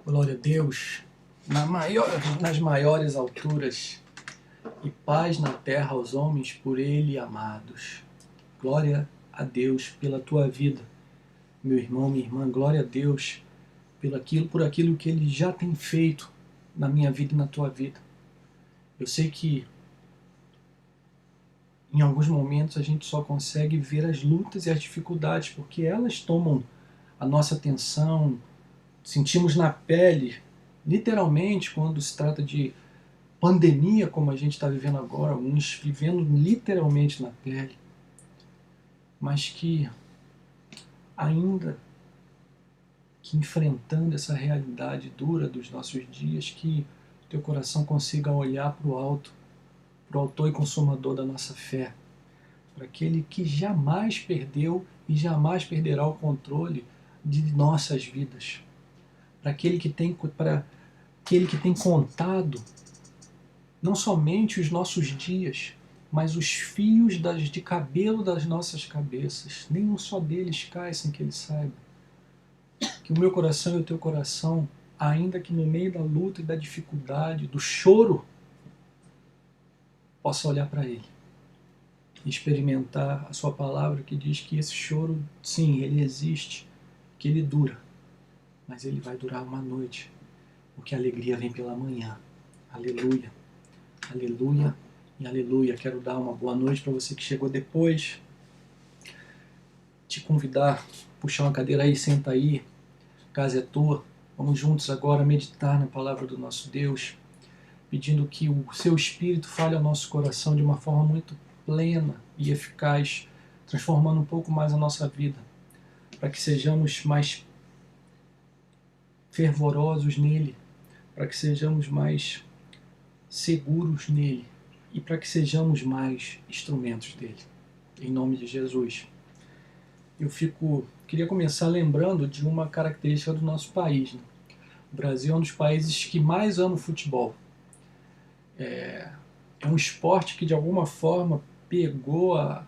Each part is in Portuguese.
Glória a Deus, nas maiores alturas, e paz na terra aos homens por Ele amados. Glória a Deus pela tua vida, meu irmão, minha irmã. Glória a Deus por aquilo que Ele já tem feito na minha vida e na tua vida. Eu sei que em alguns momentos a gente só consegue ver as lutas e as dificuldades, porque elas tomam a nossa atenção, sentimos na pele, literalmente, quando se trata de pandemia como a gente está vivendo agora, alguns vivendo literalmente na pele, mas que ainda que enfrentando essa realidade dura dos nossos dias, que teu coração consiga olhar para o alto, para o autor e consumador da nossa fé, para aquele que jamais perdeu e jamais perderá o controle de nossas vidas, para aquele que tem contado não somente os nossos dias, mas os fios de cabelo das nossas cabeças. Nenhum só deles cai sem que Ele saiba. Que o meu coração e o teu coração, ainda que no meio da luta e da dificuldade, do choro, possa olhar para Ele e experimentar a sua palavra que diz que esse choro, sim, ele existe, que ele dura, mas ele vai durar uma noite, porque a alegria vem pela manhã. Aleluia. Aleluia e aleluia. Quero dar uma boa noite para você que chegou depois. Te convidar, puxar uma cadeira aí, senta aí. A casa é tua. Vamos juntos agora meditar na palavra do nosso Deus, pedindo que o seu Espírito fale ao nosso coração de uma forma muito plena e eficaz, transformando um pouco mais a nossa vida, para que sejamos mais fervorosos nele, para que sejamos mais seguros nele e para que sejamos mais instrumentos dele. Em nome de Jesus. Queria começar lembrando de uma característica do nosso país, né? O Brasil é um dos países que mais ama o futebol. É um esporte que de alguma forma pegou a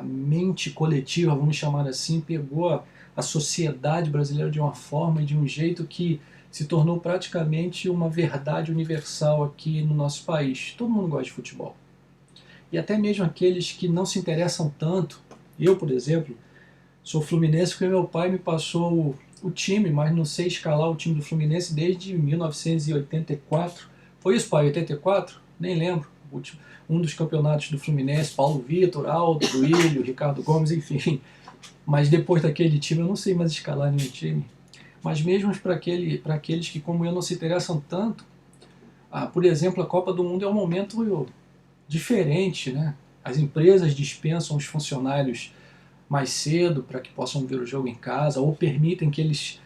mente coletiva, vamos chamar assim, pegou a sociedade brasileira de uma forma e de um jeito que se tornou praticamente uma verdade universal aqui no nosso país. Todo mundo gosta de futebol. E até mesmo aqueles que não se interessam tanto. Eu, por exemplo, sou fluminense porque meu pai me passou o time, mas não sei escalar o time do Fluminense desde 1984. Foi isso, pai? 84? Nem lembro. Um dos campeonatos do Fluminense, Paulo Vitor, Aldo, Duílio, Ricardo Gomes, enfim. Mas depois daquele time eu não sei mais escalar nenhum time. Mas mesmo para aqueles que, como eu, não se interessam tanto, por exemplo, a Copa do Mundo é um momento diferente, né? As empresas dispensam os funcionários mais cedo para que possam ver o jogo em casa, ou permitem que eles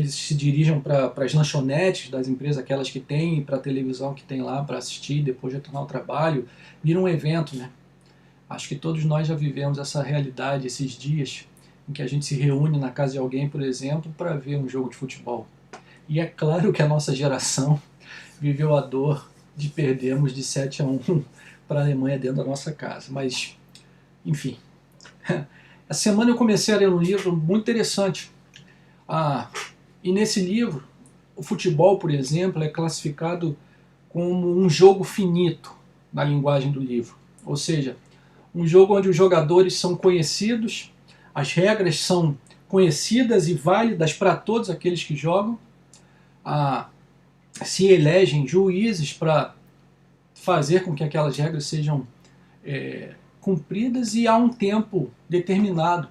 se dirijam para as lanchonetes das empresas, aquelas que tem, para a televisão que tem lá para assistir depois de retornar ao trabalho. Vira um evento, né? Acho que todos nós já vivemos essa realidade esses dias em que a gente se reúne na casa de alguém, por exemplo, para ver um jogo de futebol. E é claro que a nossa geração viveu a dor de perdermos de 7-1 para a Alemanha dentro da nossa casa. Mas, enfim. Essa semana eu comecei a ler um livro muito interessante. E nesse livro, o futebol, por exemplo, é classificado como um jogo finito na linguagem do livro. Ou seja, um jogo onde os jogadores são conhecidos, as regras são conhecidas e válidas para todos aqueles que jogam, se elegem juízes para fazer com que aquelas regras sejam cumpridas e há um tempo determinado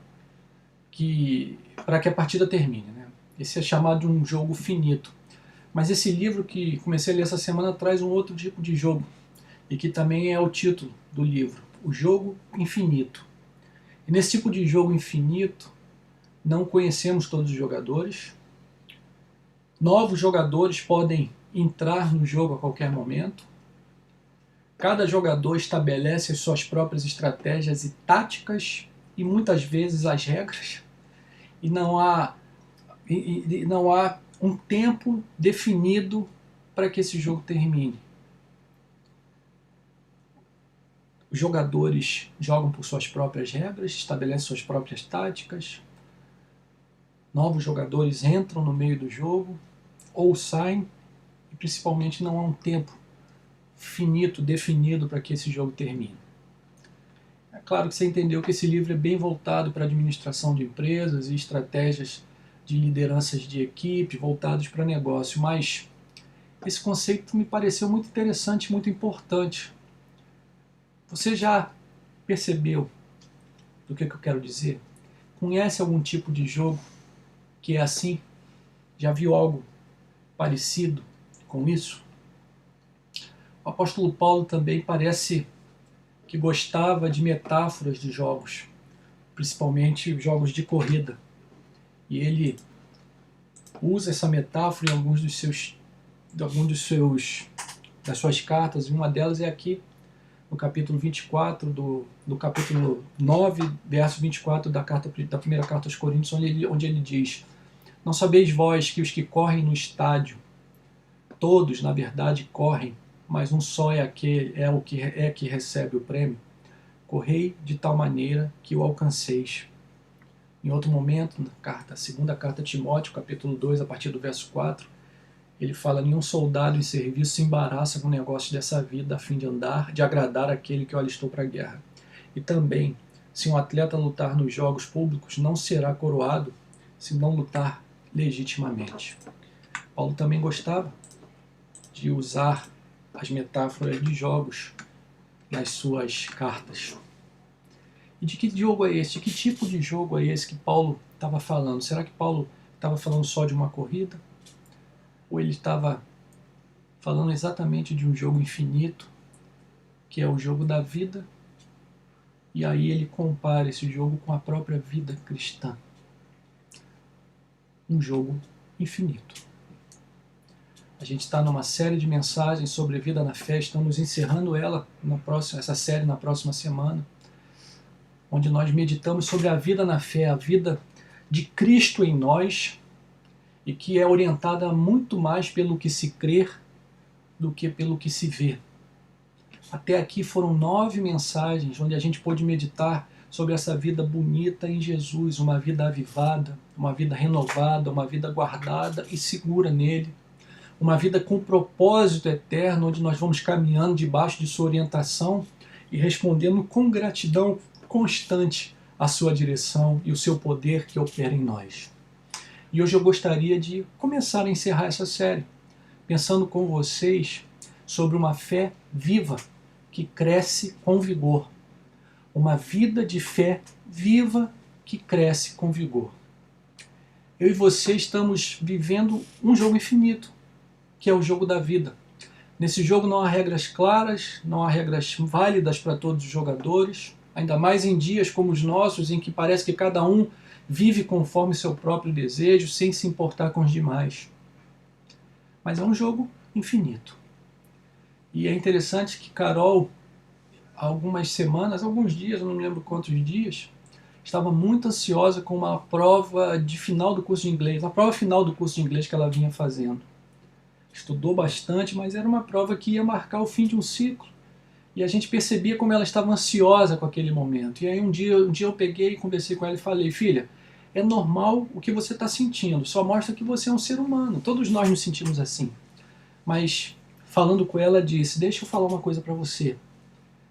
para que a partida termine, né? Esse é chamado de um jogo finito. Mas esse livro que comecei a ler essa semana traz um outro tipo de jogo, e que também é o título do livro, o jogo infinito. E nesse tipo de jogo infinito, não conhecemos todos os jogadores. Novos jogadores podem entrar no jogo a qualquer momento. Cada jogador estabelece as suas próprias estratégias e táticas e muitas vezes as regras. E não há um tempo definido para que esse jogo termine. Os jogadores jogam por suas próprias regras, estabelecem suas próprias táticas. Novos jogadores entram no meio do jogo ou saem, e principalmente não há um tempo finito, definido para que esse jogo termine. É claro que você entendeu que esse livro é bem voltado para a administração de empresas e estratégias de lideranças de equipe voltados para negócio, mas esse conceito me pareceu muito interessante, muito importante. Você já percebeu do que eu quero dizer? Conhece algum tipo de jogo que é assim? Já viu algo parecido com isso? O apóstolo Paulo também parece que gostava de metáforas de jogos, principalmente jogos de corrida. E ele usa essa metáfora em alguns das suas cartas, e uma delas é aqui no capítulo 24, do capítulo 9, verso 24 da primeira carta aos Coríntios, onde ele diz: não sabeis vós que os que correm no estádio, todos, na verdade, correm, mas um só é o que recebe o prêmio? Correi de tal maneira que o alcanceis. Em outro momento, na segunda carta a Timóteo, capítulo 2, a partir do verso 4, ele fala: nenhum soldado em serviço se embaraça com o negócio dessa vida a fim de agradar aquele que o alistou para a guerra. E também, se um atleta lutar nos jogos públicos, não será coroado se não lutar legitimamente. Paulo também gostava de usar as metáforas de jogos nas suas cartas. E de que jogo é esse? De que tipo de jogo é esse que Paulo estava falando? Será que Paulo estava falando só de uma corrida? Ou ele estava falando exatamente de um jogo infinito, que é o jogo da vida? E aí ele compara esse jogo com a própria vida cristã. Um jogo infinito. A gente está numa série de mensagens sobre vida na fé, estamos encerrando essa série na próxima semana, onde nós meditamos sobre a vida na fé, a vida de Cristo em nós, e que é orientada muito mais pelo que se crer do que pelo que se vê. Até aqui foram 9 mensagens onde a gente pôde meditar sobre essa vida bonita em Jesus, uma vida avivada, uma vida renovada, uma vida guardada e segura nele, uma vida com propósito eterno, onde nós vamos caminhando debaixo de sua orientação e respondendo com gratidão constante à sua direção e o seu poder que opera em nós. E hoje eu gostaria de começar a encerrar essa série, pensando com vocês sobre uma fé viva que cresce com vigor. Uma vida de fé viva que cresce com vigor. Eu e você estamos vivendo um jogo infinito, que é o jogo da vida. Nesse jogo não há regras claras, não há regras válidas para todos os jogadores, ainda mais em dias como os nossos, em que parece que cada um vive conforme seu próprio desejo, sem se importar com os demais. Mas é um jogo infinito. E é interessante que Carol, há algumas semanas, alguns dias, eu não me lembro quantos dias, estava muito ansiosa com uma prova de final do curso de inglês, a prova final do curso de inglês que ela vinha fazendo. Estudou bastante, mas era uma prova que ia marcar o fim de um ciclo. E a gente percebia como ela estava ansiosa com aquele momento. E aí um dia eu peguei e conversei com ela e falei: filha, é normal o que você está sentindo, só mostra que você é um ser humano. Todos nós nos sentimos assim. Mas, falando com ela, disse: deixa eu falar uma coisa para você.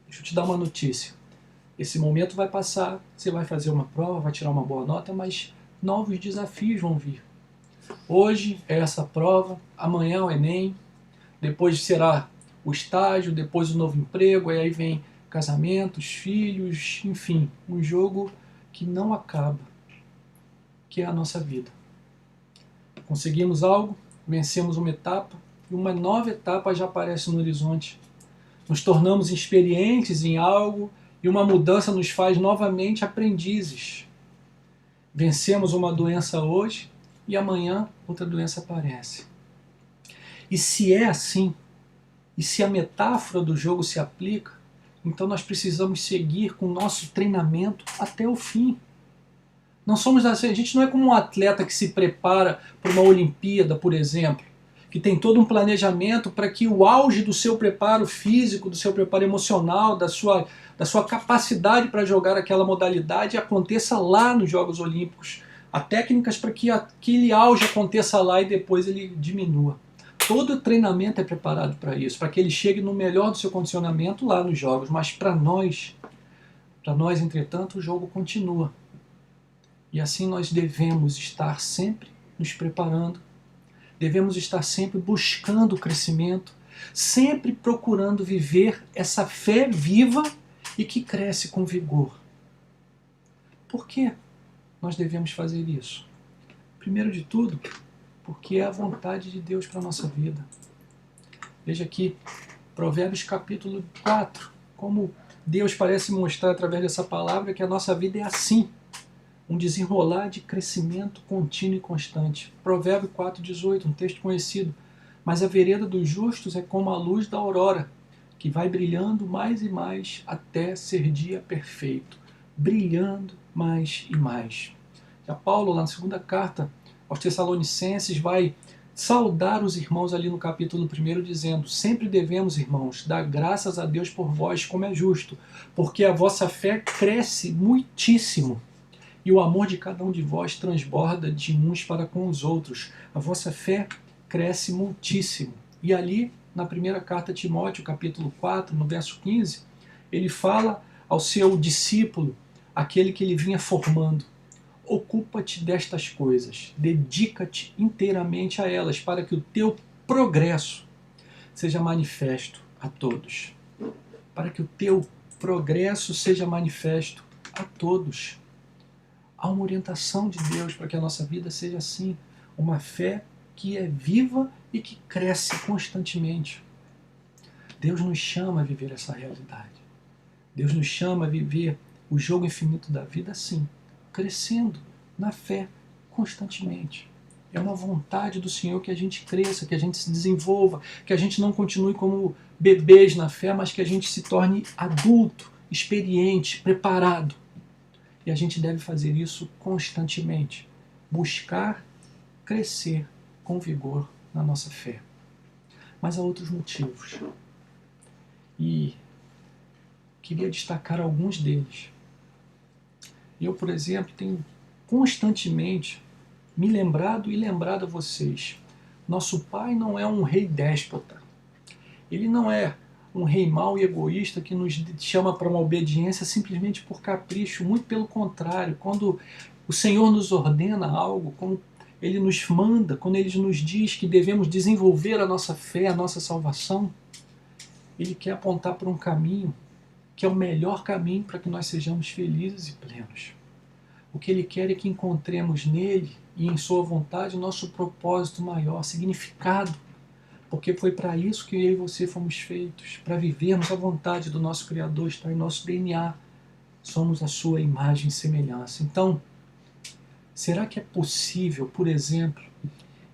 Deixa eu te dar uma notícia. Esse momento vai passar, você vai fazer uma prova, vai tirar uma boa nota, mas novos desafios vão vir. Hoje é essa prova, amanhã é o Enem, depois será o estágio, depois o novo emprego, e aí vem casamentos, filhos, enfim, um jogo que não acaba, que é a nossa vida. Conseguimos algo, vencemos uma etapa, e uma nova etapa já aparece no horizonte. Nos tornamos experientes em algo, e uma mudança nos faz novamente aprendizes. Vencemos uma doença hoje, e amanhã outra doença aparece. E se é assim, e se a metáfora do jogo se aplica, então nós precisamos seguir com o nosso treinamento até o fim. Não somos assim, a gente não é como um atleta que se prepara para uma Olimpíada, por exemplo, que tem todo um planejamento para que o auge do seu preparo físico, do seu preparo emocional, da sua capacidade para jogar aquela modalidade aconteça lá nos Jogos Olímpicos Há técnicas para que aquele auge aconteça lá e depois ele diminua. Todo treinamento é preparado para isso, para que ele chegue no melhor do seu condicionamento lá nos jogos. Mas para nós, entretanto, o jogo continua. E assim nós devemos estar sempre nos preparando, devemos estar sempre buscando o crescimento, sempre procurando viver essa fé viva e que cresce com vigor. Por que nós devemos fazer isso? Primeiro de tudo, porque é a vontade de Deus para a nossa vida. Veja aqui, Provérbios capítulo 4, como Deus parece mostrar através dessa palavra que a nossa vida é assim, um desenrolar de crescimento contínuo e constante. Provérbio 4,18, um texto conhecido. Mas a vereda dos justos é como a luz da aurora, que vai brilhando mais e mais até ser dia perfeito. Brilhando mais e mais. Já Paulo, lá na segunda carta aos Tessalonicenses, vai saudar os irmãos ali no capítulo 1, dizendo: sempre devemos, irmãos, dar graças a Deus por vós, como é justo, porque a vossa fé cresce muitíssimo, e o amor de cada um de vós transborda de uns para com os outros. A vossa fé cresce muitíssimo. E ali, na primeira carta a Timóteo, capítulo 4, no verso 15, ele fala ao seu discípulo, aquele que ele vinha formando: ocupa-te destas coisas, dedica-te inteiramente a elas, para que o teu progresso seja manifesto a todos. Para que o teu progresso seja manifesto a todos. Há uma orientação de Deus para que a nossa vida seja assim, uma fé que é viva e que cresce constantemente. Deus nos chama a viver essa realidade. Deus nos chama a viver o jogo infinito da vida assim, crescendo na fé constantemente. É uma vontade do Senhor que a gente cresça, que a gente se desenvolva, que a gente não continue como bebês na fé, mas que a gente se torne adulto, experiente, preparado. E a gente deve fazer isso constantemente. Buscar crescer com vigor na nossa fé. Mas há outros motivos. E queria destacar alguns deles. Eu, por exemplo, tenho constantemente me lembrado e lembrado a vocês. Nosso Pai não é um rei déspota. Ele não é um rei mau e egoísta que nos chama para uma obediência simplesmente por capricho. Muito pelo contrário, quando o Senhor nos ordena algo, quando Ele nos manda, quando Ele nos diz que devemos desenvolver a nossa fé, a nossa salvação, Ele quer apontar para um caminho que é o melhor caminho para que nós sejamos felizes e plenos. O que Ele quer é que encontremos nele e em Sua vontade o nosso propósito maior, significado, porque foi para isso que eu e você fomos feitos, para vivermos a vontade do nosso Criador, está em nosso DNA. Somos a sua imagem e semelhança. Então, será que é possível, por exemplo,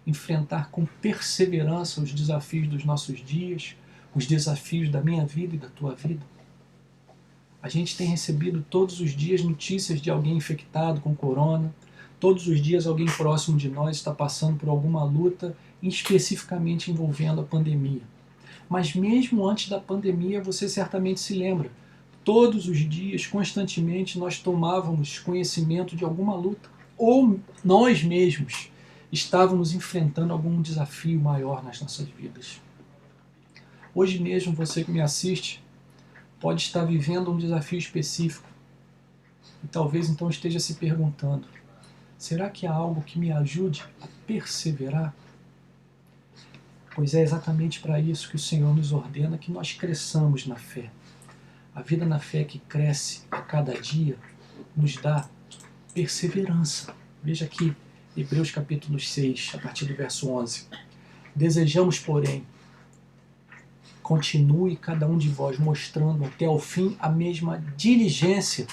enfrentar com perseverança os desafios dos nossos dias, os desafios da minha vida e da tua vida? A gente tem recebido todos os dias notícias de alguém infectado com corona, todos os dias alguém próximo de nós está passando por alguma luta, especificamente envolvendo a pandemia. Mas mesmo antes da pandemia, você certamente se lembra, todos os dias, constantemente, nós tomávamos conhecimento de alguma luta, ou nós mesmos estávamos enfrentando algum desafio maior nas nossas vidas. Hoje mesmo, você que me assiste, pode estar vivendo um desafio específico e talvez então esteja se perguntando: será que há algo que me ajude a perseverar? Pois é exatamente para isso que o Senhor nos ordena que nós cresçamos na fé. A vida na fé que cresce a cada dia nos dá perseverança. Veja aqui, Hebreus capítulo 6, a partir do verso 11. Desejamos, porém, continue cada um de vós mostrando até ao fim a mesma diligência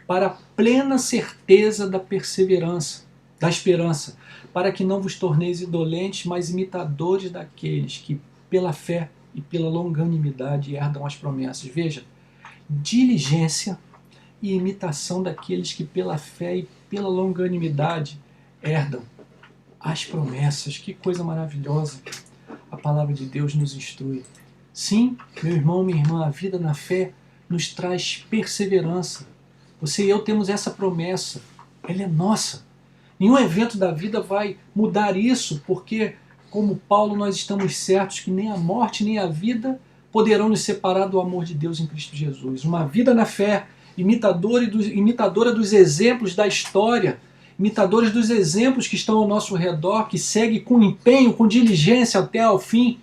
para a plena certeza da perseverança, da esperança, para que não vos torneis indolentes, mas imitadores daqueles que, pela fé e pela longanimidade, herdam as promessas. Veja, diligência e imitação daqueles que, pela fé e pela longanimidade, herdam as promessas. Que coisa maravilhosa! A palavra de Deus nos instrui. Sim, meu irmão, minha irmã, a vida na fé nos traz perseverança. Você e eu temos essa promessa, ela é nossa. Nenhum evento da vida vai mudar isso, porque, como Paulo, nós estamos certos que nem a morte nem a vida poderão nos separar do amor de Deus em Cristo Jesus. Uma vida na fé, imitadora dos exemplos da história, imitadores dos exemplos que estão ao nosso redor, que segue com empenho, com diligência até ao fim,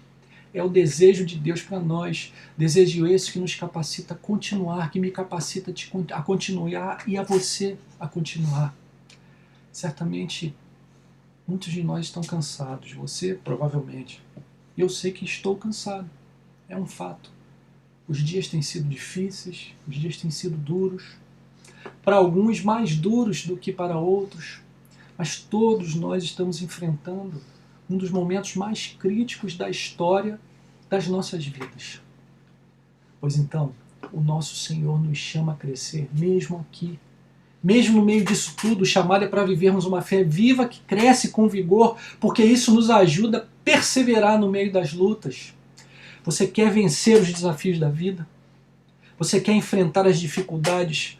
é o desejo de Deus para nós. Desejo esse que nos capacita a continuar, que me capacita a continuar e a você a continuar. Certamente, muitos de nós estão cansados. Você, provavelmente. Eu sei que estou cansado. É um fato. Os dias têm sido difíceis, os dias têm sido duros. Para alguns, mais duros do que para outros. Mas todos nós estamos enfrentando um dos momentos mais críticos da história das nossas vidas. Pois então, o nosso Senhor nos chama a crescer, mesmo aqui. Mesmo no meio disso tudo, o chamado é para vivermos uma fé viva que cresce com vigor, porque isso nos ajuda a perseverar no meio das lutas. Você quer vencer os desafios da vida? Você quer enfrentar as dificuldades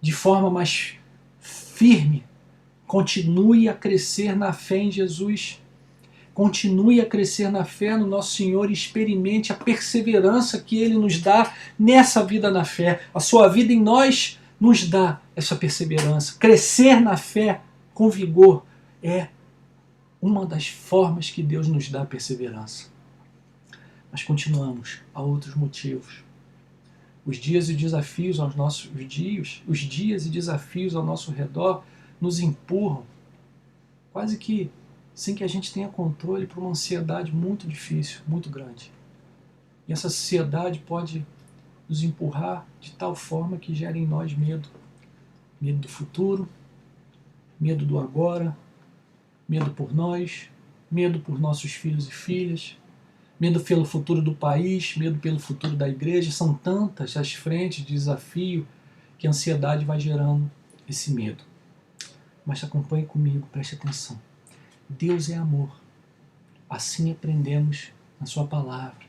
de forma mais firme? Continue a crescer na fé em Jesus. Continue a crescer na fé no nosso Senhor e experimente a perseverança que Ele nos dá nessa vida na fé. A sua vida em nós nos dá essa perseverança. Crescer na fé com vigor é uma das formas que Deus nos dá a perseverança. Mas continuamos, há outros motivos. Os dias e desafios aos nossos dias, os dias e desafios ao nosso redor nos empurram, quase que sem que a gente tenha controle, para uma ansiedade muito difícil, muito grande. E essa ansiedade pode nos empurrar de tal forma que gera em nós medo. Medo do futuro, medo do agora, medo por nós, medo por nossos filhos e filhas, medo pelo futuro do país, medo pelo futuro da igreja. São tantas as frentes de desafio que a ansiedade vai gerando esse medo. Mas acompanhe comigo, preste atenção. Deus é amor. Assim aprendemos na sua palavra.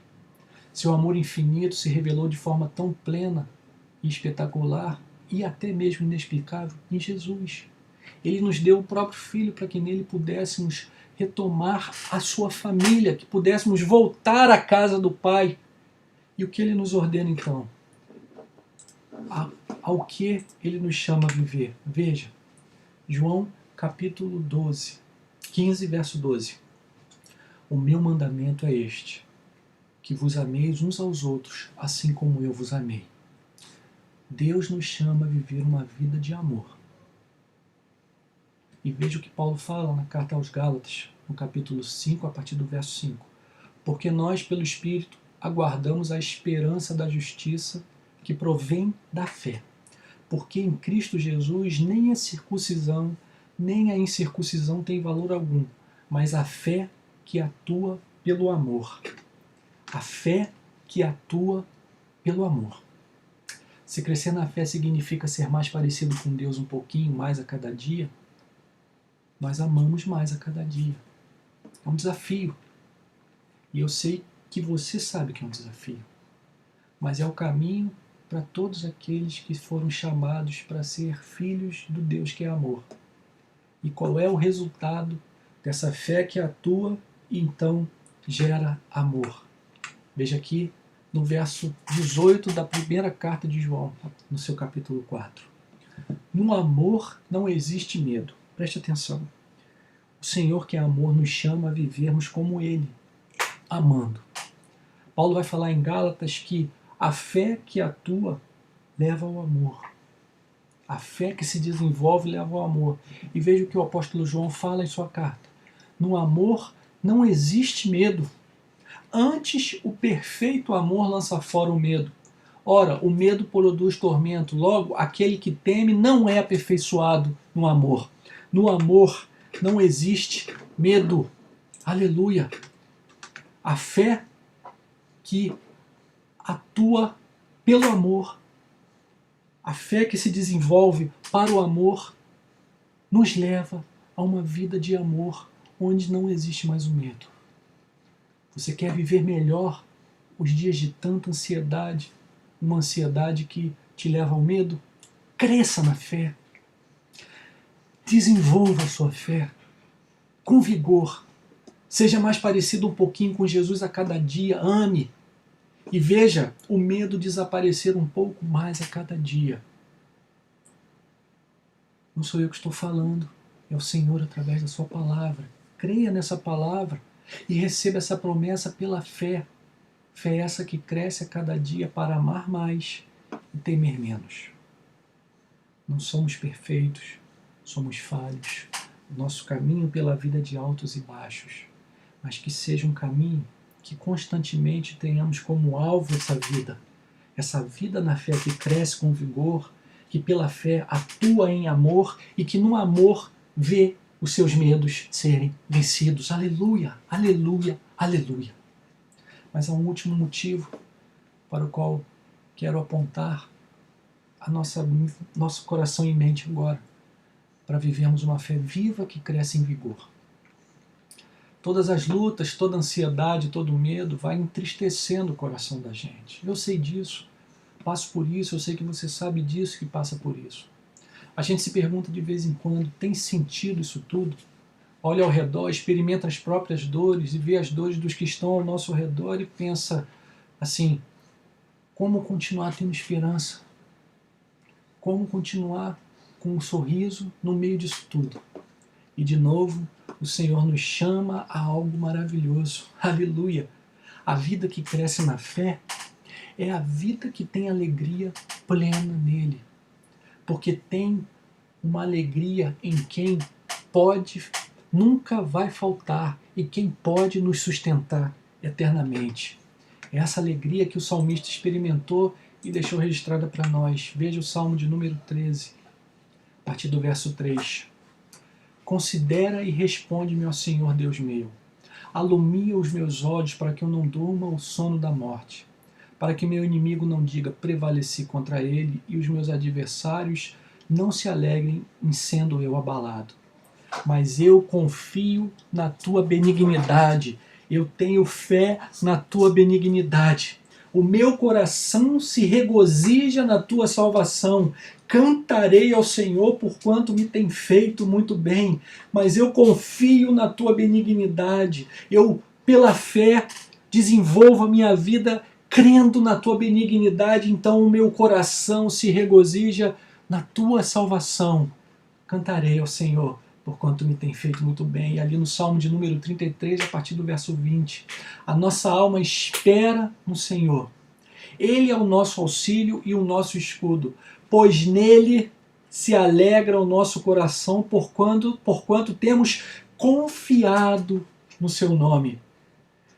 Seu amor infinito se revelou de forma tão plena e espetacular e até mesmo inexplicável em Jesus. Ele nos deu o próprio Filho para que nele pudéssemos retomar a sua família, que pudéssemos voltar à casa do Pai. E o que Ele nos ordena então? Ao que Ele nos chama a viver? Veja, João capítulo 12, 15, verso 12. O meu mandamento é este, que vos ameis uns aos outros, assim como eu vos amei. Deus nos chama a viver uma vida de amor. E veja o que Paulo fala na carta aos Gálatas, no capítulo 5, a partir do verso 5. Porque nós, pelo Espírito, aguardamos a esperança da justiça que provém da fé. Porque em Cristo Jesus nem a circuncisão, nem a incircuncisão tem valor algum, mas a fé que atua pelo amor. A fé que atua pelo amor. Se crescer na fé significa ser mais parecido com Deus um pouquinho mais a cada dia, nós amamos mais a cada dia. É um desafio. E eu sei que você sabe que é um desafio. Mas é o caminho para todos aqueles que foram chamados para ser filhos do Deus que é amor. E qual é o resultado dessa fé que atua e então gera amor? Veja aqui no verso 18 da primeira carta de João, no seu capítulo 4. No amor não existe medo. Preste atenção. O Senhor que é amor nos chama a vivermos como Ele, amando. Paulo vai falar em Gálatas que a fé que atua leva ao amor. A fé que se desenvolve leva ao amor. E veja o que o apóstolo João fala em sua carta. No amor não existe medo. Antes, o perfeito amor lança fora o medo. Ora, o medo produz tormento. Logo, aquele que teme não é aperfeiçoado no amor. No amor não existe medo. Aleluia! A fé que atua pelo amor, a fé que se desenvolve para o amor, nos leva a uma vida de amor onde não existe mais o medo. Você quer viver melhor os dias de tanta ansiedade, uma ansiedade que te leva ao medo? Cresça na fé. Desenvolva a sua fé com vigor. Seja mais parecido um pouquinho com Jesus a cada dia. Ame. E veja o medo desaparecer um pouco mais a cada dia. Não sou eu que estou falando. É o Senhor através da sua palavra. Creia nessa palavra e receba essa promessa pela fé. Fé essa que cresce a cada dia para amar mais e temer menos. Não somos perfeitos, somos falhos. O nosso caminho pela vida é de altos e baixos, mas que seja um caminho que constantemente tenhamos como alvo essa vida na fé que cresce com vigor, que pela fé atua em amor e que no amor vê os seus medos serem vencidos. Aleluia, aleluia, aleluia. Mas há um último motivo para o qual quero apontar a nosso coração e mente agora, para vivermos uma fé viva que cresce em vigor. Todas as lutas, toda a ansiedade, todo o medo vai entristecendo o coração da gente. Eu sei disso, passo por isso, eu sei que você sabe disso, que passa por isso. A gente se pergunta de vez em quando, tem sentido isso tudo? Olha ao redor, experimenta as próprias dores e vê as dores dos que estão ao nosso redor e pensa assim, como continuar tendo esperança? Como continuar com um sorriso no meio disso tudo? E de novo, o Senhor nos chama a algo maravilhoso. Aleluia! A vida que cresce na fé é a vida que tem alegria plena nele. Porque tem uma alegria em quem nunca vai faltar e quem pode nos sustentar eternamente. É essa alegria que o salmista experimentou e deixou registrada para nós. Veja o Salmo de número 13, a partir do verso 3. Considera e responde-me, ó Senhor Deus meu. Alumia os meus olhos para que eu não durma o sono da morte, para que meu inimigo não diga prevaleci contra ele e os meus adversários não se alegrem em sendo eu abalado. Mas eu confio na tua benignidade, eu tenho fé na tua benignidade. O meu coração se regozija na tua salvação. Cantarei ao Senhor porquanto me tem feito muito bem. Mas eu confio na tua benignidade. Eu, pela fé, desenvolvo a minha vida crendo na tua benignidade. Então o meu coração se regozija na tua salvação. Cantarei ao Senhor porquanto me tem feito muito bem. E ali no Salmo de número 33, a partir do verso 20, a nossa alma espera no Senhor. Ele é o nosso auxílio e o nosso escudo, pois nele se alegra o nosso coração, porquanto temos confiado no seu nome.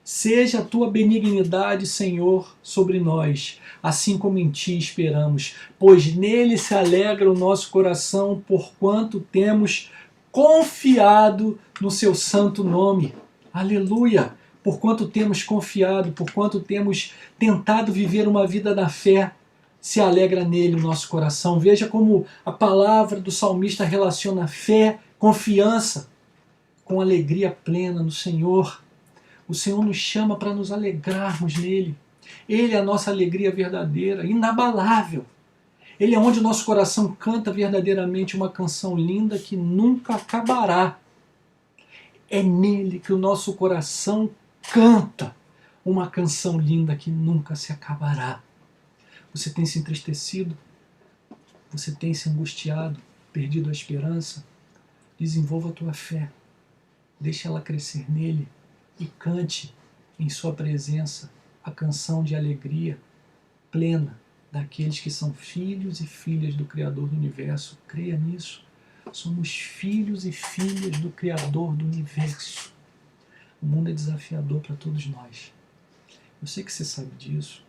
Seja a tua benignidade, Senhor, sobre nós, assim como em ti esperamos, pois nele se alegra o nosso coração, porquanto temos confiado no seu santo nome. Aleluia! Porquanto temos confiado, porquanto temos tentado viver uma vida na fé, se alegra nele o nosso coração. Veja como a palavra do salmista relaciona fé, confiança, com alegria plena no Senhor. O Senhor nos chama para nos alegrarmos nele. Ele é a nossa alegria verdadeira, inabalável. Ele é onde o nosso coração canta verdadeiramente uma canção linda que nunca acabará. É nele que o nosso coração canta uma canção linda que nunca se acabará. Você tem se entristecido? Você tem se angustiado? Perdido a esperança? Desenvolva a tua fé. Deixa ela crescer nele e cante em sua presença a canção de alegria plena daqueles que são filhos e filhas do Criador do Universo. Creia nisso. Somos filhos e filhas do Criador do Universo. O mundo é desafiador para todos nós. Eu sei que você sabe disso.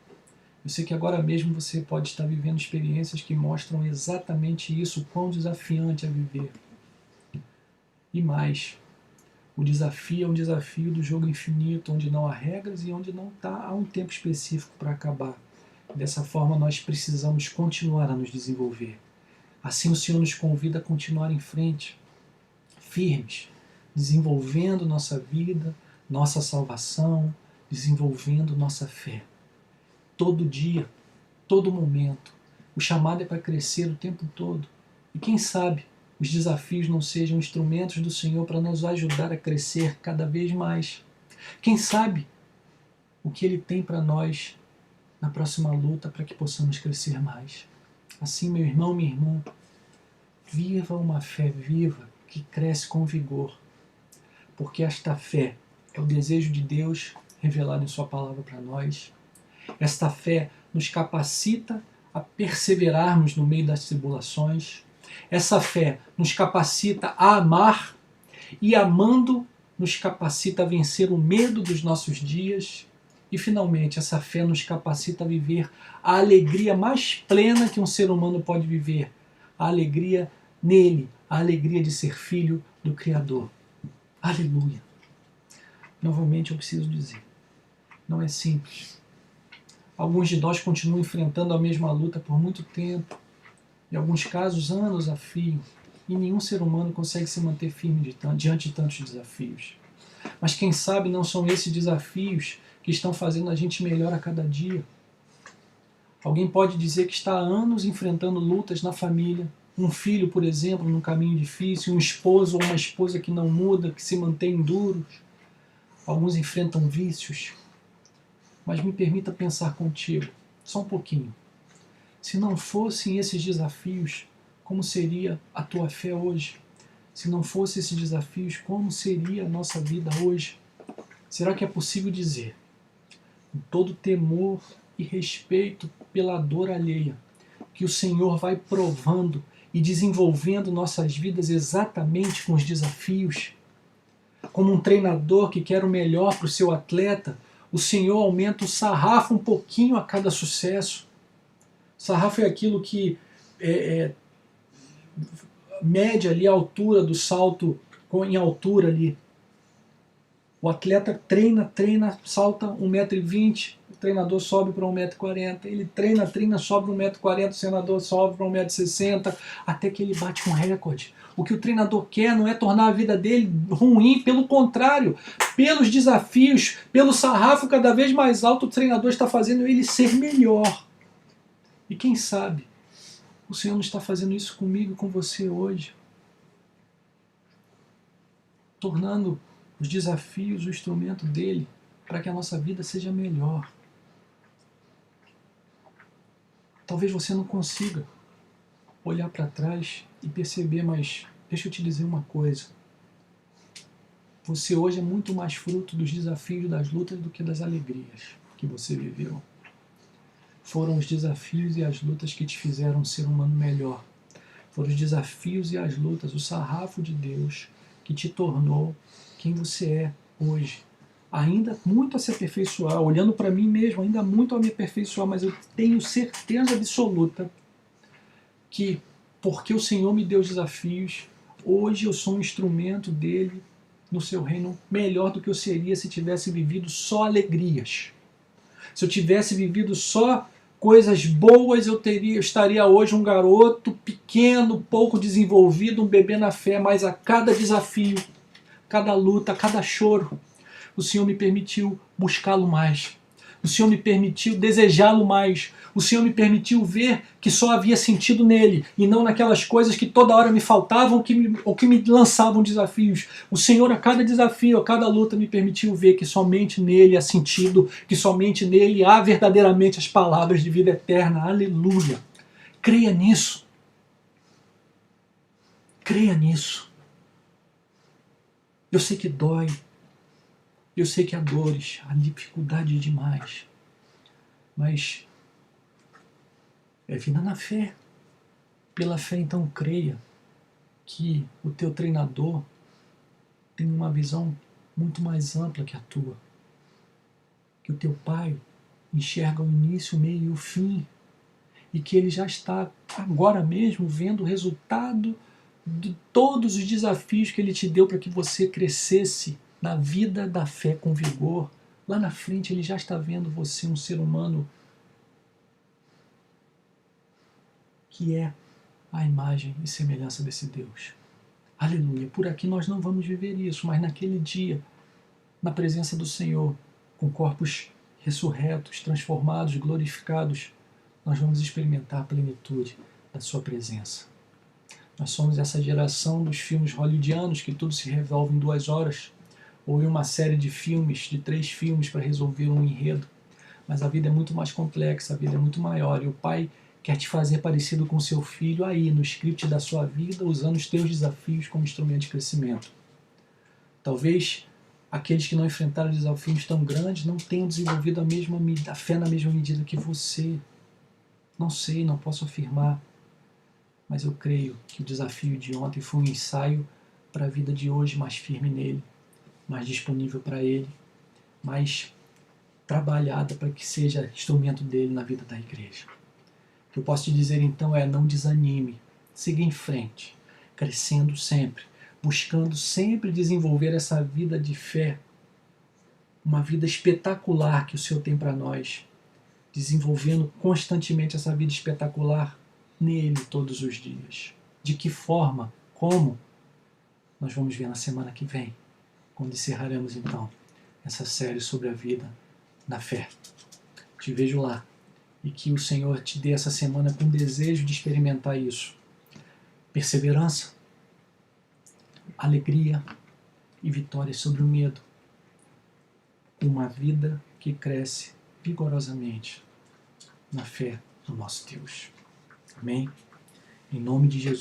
Eu sei que agora mesmo você pode estar vivendo experiências que mostram exatamente isso, o quão desafiante é viver. E mais, o desafio é um desafio do jogo infinito, onde não há regras e onde não há um tempo específico para acabar. Dessa forma, nós precisamos continuar a nos desenvolver. Assim, o Senhor nos convida a continuar em frente, firmes, desenvolvendo nossa vida, nossa salvação, desenvolvendo nossa fé. Todo dia, todo momento. O chamado é para crescer o tempo todo. E quem sabe, os desafios não sejam instrumentos do Senhor para nos ajudar a crescer cada vez mais. Quem sabe o que Ele tem para nós na próxima luta para que possamos crescer mais. Assim, meu irmão, minha irmã, viva uma fé viva que cresce com vigor, porque esta fé é o desejo de Deus revelado em Sua palavra para nós. Esta fé nos capacita a perseverarmos no meio das tribulações. Essa fé nos capacita a amar e, amando, nos capacita a vencer o medo dos nossos dias. E, finalmente, essa fé nos capacita a viver a alegria mais plena que um ser humano pode viver. A alegria nele, a alegria de ser filho do Criador. Aleluia! Novamente eu preciso dizer, não é simples. Alguns de nós continuam enfrentando a mesma luta por muito tempo, em alguns casos anos a fio, e nenhum ser humano consegue se manter firme diante de tantos desafios. Mas quem sabe não são esses desafios que estão fazendo a gente melhor a cada dia. Alguém pode dizer que está há anos enfrentando lutas na família, um filho, por exemplo, num caminho difícil, um esposo ou uma esposa que não muda, que se mantém duros. Alguns enfrentam vícios. Mas me permita pensar contigo, só um pouquinho. Se não fossem esses desafios, como seria a tua fé hoje? Se não fossem esses desafios, como seria a nossa vida hoje? Será que é possível dizer, com todo temor e respeito pela dor alheia, que o Senhor vai provando e desenvolvendo nossas vidas exatamente com os desafios? Como um treinador que quer o melhor para o seu atleta, o Senhor aumenta o sarrafo um pouquinho a cada sucesso. Sarrafo é aquilo que mede ali a altura do salto em altura ali. O atleta treina, salta 1,20 m, o treinador sobe para 1,40 m, ele treina, sobe para 1,40 m, o treinador sobe para 1,60 m, até que ele bate um recorde. O que o treinador quer não é tornar a vida dele ruim, pelo contrário, pelos desafios, pelo sarrafo cada vez mais alto, o treinador está fazendo ele ser melhor. E quem sabe, o Senhor não está fazendo isso comigo e com você hoje, tornando os desafios o instrumento dele para que a nossa vida seja melhor. Talvez você não consiga olhar para trás e perceber, mas deixa eu te dizer uma coisa. Você hoje é muito mais fruto dos desafios, das lutas, do que das alegrias que você viveu. Foram os desafios e as lutas que te fizeram um ser humano melhor. Foram os desafios e as lutas, o sarrafo de Deus, que te tornou quem você é hoje. Ainda muito a se aperfeiçoar, olhando para mim mesmo, ainda muito a me aperfeiçoar, mas eu tenho certeza absoluta que, porque o Senhor me deu desafios, hoje eu sou um instrumento dele no seu reino melhor do que eu seria se tivesse vivido só alegrias. Se eu tivesse vivido só coisas boas, eu estaria hoje um garoto pequeno, pouco desenvolvido, um bebê na fé, mas a cada desafio, cada luta, cada choro, o Senhor me permitiu buscá-lo mais. O Senhor me permitiu desejá-lo mais. O Senhor me permitiu ver que só havia sentido nele e não naquelas coisas que toda hora me faltavam ou que me lançavam desafios. O Senhor, a cada desafio, a cada luta, me permitiu ver que somente nele há sentido, que somente nele há verdadeiramente as palavras de vida eterna. Aleluia! Creia nisso. Creia nisso. Eu sei que dói. Eu sei que há dores, há dificuldade demais, mas é vida na fé. Pela fé, então, creia que o teu treinador tem uma visão muito mais ampla que a tua, que o teu pai enxerga o início, o meio e o fim, e que ele já está agora mesmo vendo o resultado de todos os desafios que ele te deu para que você crescesse na vida da fé com vigor. Lá na frente ele já está vendo você um ser humano que é a imagem e semelhança desse Deus. Aleluia! Por aqui nós não vamos viver isso, mas naquele dia, na presença do Senhor, com corpos ressurretos, transformados, glorificados, nós vamos experimentar a plenitude da sua presença. Nós somos essa geração dos filmes hollywoodianos que tudo se resolve em 2 horas, ou em uma série de filmes, de 3 filmes para resolver um enredo. Mas a vida é muito mais complexa, a vida é muito maior, e o Pai quer te fazer parecido com seu filho aí, no script da sua vida, usando os teus desafios como instrumento de crescimento. Talvez aqueles que não enfrentaram desafios tão grandes não tenham desenvolvido a fé na mesma medida que você. Não sei, não posso afirmar, mas eu creio que o desafio de ontem foi um ensaio para a vida de hoje, mais firme nele, mais disponível para ele, mais trabalhada para que seja instrumento dele na vida da igreja. O que eu posso te dizer então é: não desanime, siga em frente, crescendo sempre, buscando sempre desenvolver essa vida de fé, uma vida espetacular que o Senhor tem para nós, desenvolvendo constantemente essa vida espetacular nele todos os dias. De que forma? Como? Nós vamos ver na semana que vem, quando encerraremos então essa série sobre a vida da fé. Te vejo lá, e que o Senhor te dê essa semana com desejo de experimentar isso. Perseverança, alegria e vitória sobre o medo. Uma vida que cresce vigorosamente na fé do nosso Deus. Amém? Em nome de Jesus.